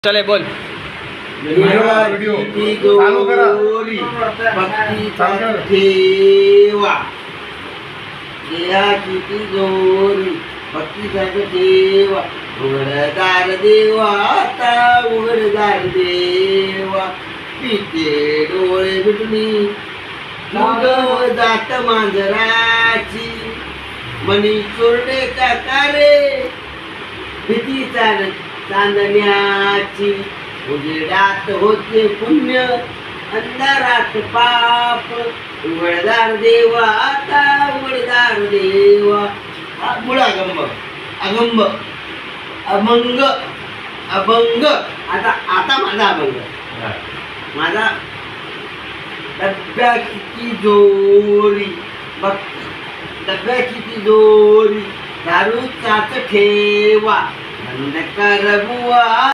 चले बोल. व्हिडिओ चालू करा. भक्तीचा ठेवा देहा किती जोरी भक्तीचा ठेवा उघडदार देवा आता उघडदार देवा पिते डोळे मिटली दूध जात मांजराची मनी चोरडेच्या कारे भीतीचा चांदण्याची उजेडात होते पुण्य अंधारात पाप उघडदार देवा आता उघडदार देवा. मूळ अगंब अगंब अभंग अभंग. आता आता माझा अभंग. माझा डब्या किती जोरी बघ डब्या किती जोरी दारूचाच ठेवा बंद कर बुवा